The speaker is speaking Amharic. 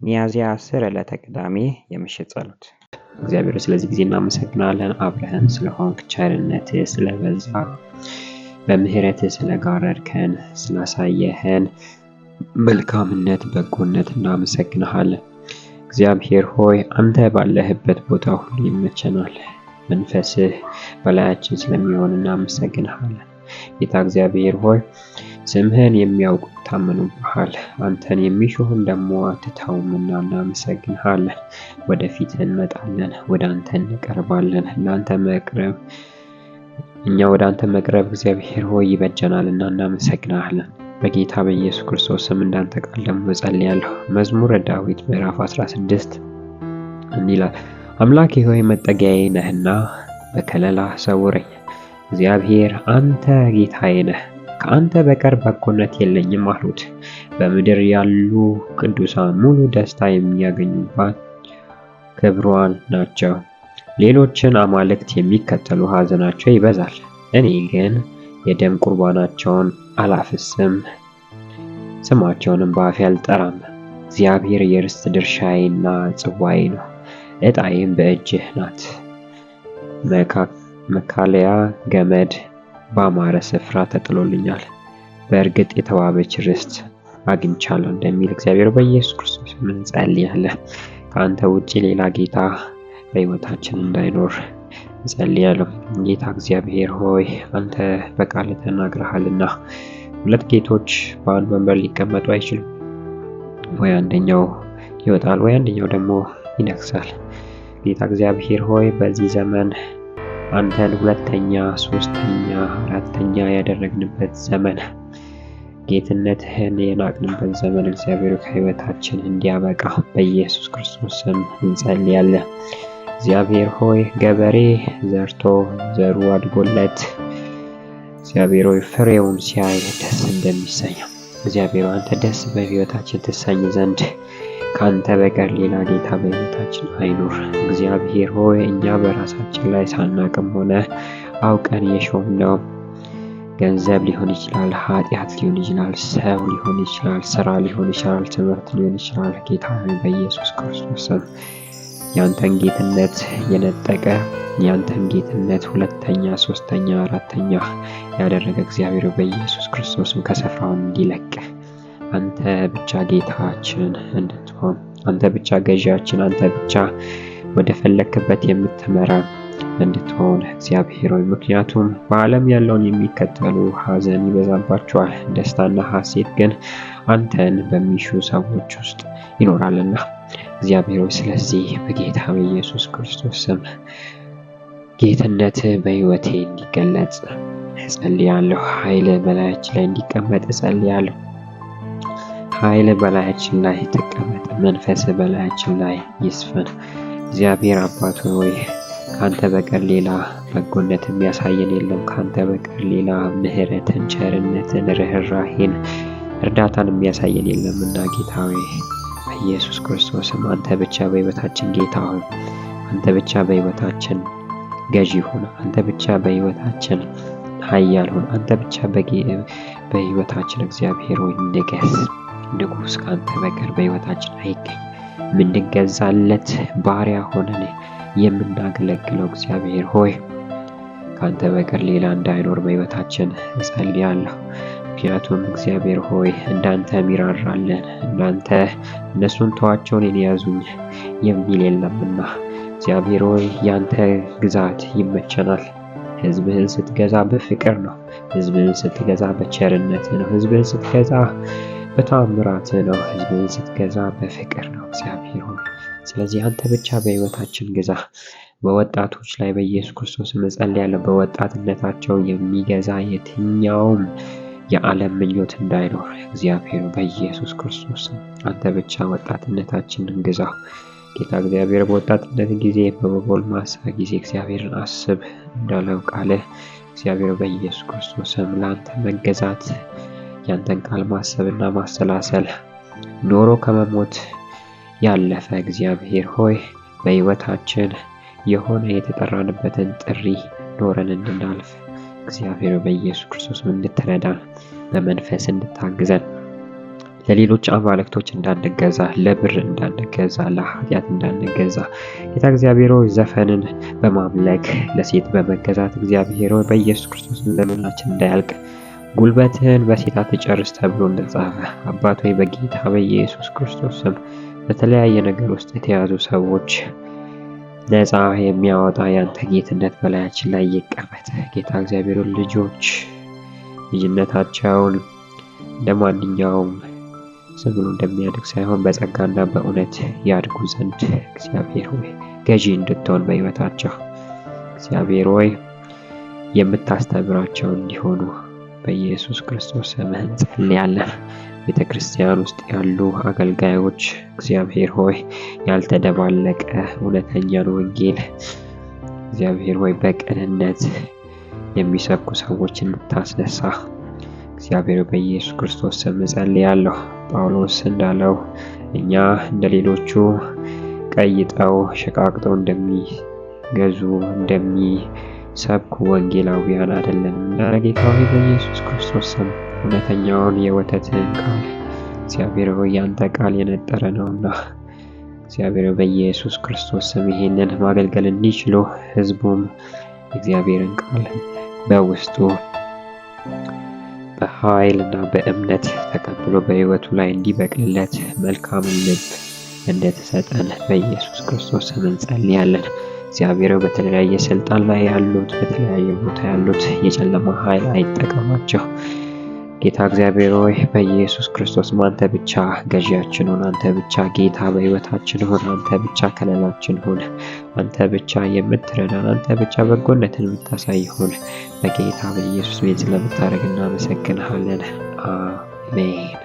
ሚያዝያ 10 ዕለተ ቅዳሜ የምሽት ጸሎት። እግዚአብሔር ስለዚህ ጊዜ እናመሰግናለን። አብረህን ስለሆንክ፣ ቸርነትህ ስለበዛ፣ በምህረትህ ስለጋረድከን፣ ስላሳየህን መልካምነት፣ በጎነት እናመሰግንሃለን። እግዚአብሔር ሆይ አንተ ባለህበት ቦታ ሁሉ ይመቸናል። መንፈስህ በላያችን ስለሚሆን እናመሰግንሃለን። ጌታ እግዚአብሔር ሆይ ስምህን የሚያውቁ ይታመኑብሃል፣ አንተን የሚሹህን ደግሞ አትተውምና እናመሰግንሃለን። ወደፊት እንመጣለን፣ ወደ አንተ እንቀርባለን። እኛ ወደ አንተ መቅረብ እግዚአብሔር ሆይ ይበጀናልና እናመሰግንሃለን። በጌታ በኢየሱስ ክርስቶስ ስም እንዳንተ ቃል ደግሞ እጸልያለሁ። መዝሙረ ዳዊት ምዕራፍ 16 እንዲህ ይላል፣ አምላኬ ሆይ መጠጊያዬ ነህና በከለላ ሰውረኝ። እግዚአብሔር አንተ ጌታዬ ነህ፣ ከአንተ በቀር በጎነት የለኝም አሉት። በምድር ያሉ ቅዱሳን ሙሉ ደስታ የሚያገኙባት ክብሯን ናቸው። ሌሎችን አማልክት የሚከተሉ ሐዘናቸው ይበዛል። እኔ ግን የደም ቁርባናቸውን አላፍስም፣ ስማቸውንም በአፌ አልጠራም። እግዚአብሔር የርስት ድርሻዬና ጽዋዬ ነው፣ ዕጣዬም በእጅህ ናት። መካለያ ገመድ በአማረ ስፍራ ተጥሎልኛል፣ በእርግጥ የተዋበች ርስት አግኝቻለሁ እንደሚል እግዚአብሔር በኢየሱስ ክርስቶስ እንጸልያለን። ከአንተ ውጪ ሌላ ጌታ በሕይወታችን እንዳይኖር እንጸልያለን። ጌታ እግዚአብሔር ሆይ አንተ በቃል ተናግረሃልና ሁለት ጌቶች በአንድ ወንበር ሊቀመጡ አይችሉም። ወይ አንደኛው ይወጣል፣ ወይ አንደኛው ደግሞ ይነግሳል። ጌታ እግዚአብሔር ሆይ በዚህ ዘመን አንተን ሁለተኛ፣ ሶስተኛ፣ አራተኛ ያደረግንበት ዘመን፣ ጌትነትህን የናቅንበት ዘመን እግዚአብሔር ከሕይወታችን እንዲያበቃ በኢየሱስ ክርስቶስ ስም እንጸልያለን። እግዚአብሔር ሆይ ገበሬ ዘርቶ ዘሩ አድጎለት እግዚአብሔር ሆይ ፍሬውን ሲያይ ደስ እንደሚሰኘው እግዚአብሔር አንተ ደስ በሕይወታችን ትሰኝ ዘንድ ካንተ በቀር ሌላ ጌታ በሕይወታችን አይኑር። እግዚአብሔር ሆይ እኛ በራሳችን ላይ ሳናቅም ሆነ አውቀን የሾምነው ገንዘብ ሊሆን ይችላል፣ ኃጢአት ሊሆን ይችላል፣ ሰው ሊሆን ይችላል፣ ስራ ሊሆን ይችላል፣ ትምህርት ሊሆን ይችላል። ጌታ ሆይ በኢየሱስ ክርስቶስ ስም ያንተን ጌትነት የነጠቀ ያንተን ጌትነት ሁለተኛ፣ ሶስተኛ፣ አራተኛ ያደረገ እግዚአብሔር በኢየሱስ ክርስቶስም ከስፍራው እንዲለቅ አንተ ብቻ ጌታችን እንድትሆን፣ አንተ ብቻ ገዢያችን፣ አንተ ብቻ ወደ ፈለክበት የምትመራ እንድትሆን እግዚአብሔር ሆይ ምክንያቱም በዓለም ያለውን የሚከተሉ ሐዘን ይበዛባቸዋል፣ ደስታና ሐሴት ግን አንተን በሚሹ ሰዎች ውስጥ ይኖራልና እግዚአብሔር ሆይ ስለዚህ በጌታ በኢየሱስ ክርስቶስ ስም ጌትነት በሕይወቴ እንዲገለጽ እጸልያለሁ። ኃይል በላያችን ላይ እንዲቀመጥ እጸልያለሁ። ኃይል በላያችን ላይ ተቀመጥ፣ መንፈስ በላያችን ላይ ይስፈን። እግዚአብሔር አባት ሆይ ካንተ በቀር ሌላ በጎነት የሚያሳየን የለም። ካንተ በቀር ሌላ ምሕረትን፣ ቸርነትን፣ ርኅራኄን፣ እርዳታን የሚያሳየን የለምና ጌታ ሆይ በኢየሱስ ክርስቶስም አንተ ብቻ በሕይወታችን ጌታ ሆይ አንተ ብቻ በሕይወታችን ገዢ ሁን። አንተ ብቻ በሕይወታችን ኃያል ሁን። አንተ ብቻ በሕይወታችን እግዚአብሔር ሆይ ንገስ። ንጉሥ ካንተ በቀር በሕይወታችን አይገኝ። የምንገዛለት ባሪያ ሆነን የምናገለግለው እግዚአብሔር ሆይ ካንተ በቀር ሌላ እንዳይኖር በሕይወታችን እጸልያለሁ። ምክንያቱም እግዚአብሔር ሆይ እንዳንተ ሚራራለን፣ እንዳንተ እነሱን ተዋቸውን እኔን ያዙኝ የሚል የለምና እግዚአብሔር ሆይ ያንተ ግዛት ይመቸናል። ሕዝብህን ስትገዛ በፍቅር ነው። ሕዝብህን ስትገዛ በቸርነት ነው። ሕዝብህን ስትገዛ በተአምራት ነው። ሕዝብህን ስትገዛ በፍቅር ነው እግዚአብሔር ሆይ ስለዚህ አንተ ብቻ በሕይወታችን ግዛ። በወጣቶች ላይ በኢየሱስ ክርስቶስ እጸልያለሁ። በወጣትነታቸው የሚገዛ የትኛውም የዓለም ምኞት እንዳይኖር እግዚአብሔር በኢየሱስ ክርስቶስ አንተ ብቻ ወጣትነታችንን ግዛ። ጌታ እግዚአብሔር በወጣትነት ጊዜ በጎልማሳ ጊዜ እግዚአብሔርን አስብ እንዳለው ቃልህ እግዚአብሔር በኢየሱስ ክርስቶስ ለአንተ መገዛት ያንተን ቃል ማሰብና ማሰላሰል ኖሮ ከመሞት ያለፈ እግዚአብሔር ሆይ በሕይወታችን የሆነ የተጠራንበትን ጥሪ ኖረን እንድናልፍ እግዚአብሔር በኢየሱስ ክርስቶስ እንድትረዳን በመንፈስ እንድታግዘን ለሌሎች አማልክቶች እንዳንገዛ፣ ለብር እንዳንገዛ፣ ለኃጢአት እንዳንገዛ ጌታ እግዚአብሔር ሆይ ዘፈንን በማምለክ ለሴት በመገዛት እግዚአብሔር ሆይ በኢየሱስ ክርስቶስ ዘመናችን እንዳያልቅ ጉልበትህን በሴት አትጨርስ ተብሎ እንደተጻፈ አባት ሆይ በጌታ በኢየሱስ ክርስቶስ ስም በተለያየ ነገር ውስጥ የተያዙ ሰዎች ነፃ የሚያወጣ ያንተ ጌትነት በላያችን ላይ ይቀመጥ። ጌታ እግዚአብሔር ልጆች ልጅነታቸውን እንደማንኛውም ዝም ብሎ እንደሚያድግ ሳይሆን በጸጋና በእውነት ያድጉ ዘንድ እግዚአብሔር ሆይ ገዢ እንድትሆን በሕይወታቸው እግዚአብሔር ሆይ የምታስተምራቸው እንዲሆኑ በኢየሱስ ክርስቶስ ስም እንጸልያለን። ቤተ ክርስቲያን ውስጥ ያሉ አገልጋዮች እግዚአብሔር ሆይ ያልተደባለቀ እውነተኛን ወንጌል እግዚአብሔር ሆይ በቅንነት የሚሰብኩ ሰዎችን እንድታስነሳ እግዚአብሔር በኢየሱስ ክርስቶስ ስም እጸልያለሁ። ጳውሎስ እንዳለው እኛ እንደሌሎቹ ቀይጠው ሸቃቅጠው እንደሚገዙ እንደሚሰብኩ ወንጌላውያን አይደለም እና ጌታ ሆይ በኢየሱስ ክርስቶስ ስም እውነተኛውን የወተትን ቃል እግዚአብሔር ሆይ ያንተ ቃል የነጠረ ነውና እግዚአብሔር በኢየሱስ ክርስቶስ ስም ይሄንን ማገልገል እንዲችሉ ሕዝቡም እግዚአብሔርን ቃል በውስጡ በኃይል እና በእምነት ተቀብሎ በሕይወቱ ላይ እንዲበቅልለት መልካም ልብ እንድትሰጠን በኢየሱስ ክርስቶስ ስም እንጸልያለን። እግዚአብሔር በተለያየ ስልጣን ላይ ያሉት በተለያየ ቦታ ያሉት የጨለማ ኃይል አይጠቀማቸው። ጌታ እግዚአብሔር ሆይ በኢየሱስ ክርስቶስ አንተ ብቻ ገዢያችን ሁን። አንተ ብቻ ጌታ በሕይወታችን ሁን። አንተ ብቻ ከለላችን ሁን። አንተ ብቻ የምትረዳን፣ አንተ ብቻ በጎነትን የምታሳይ ሁን። በጌታ በኢየሱስ ቤት ስለምታደርግ እናመሰግንሃለን። አሜን።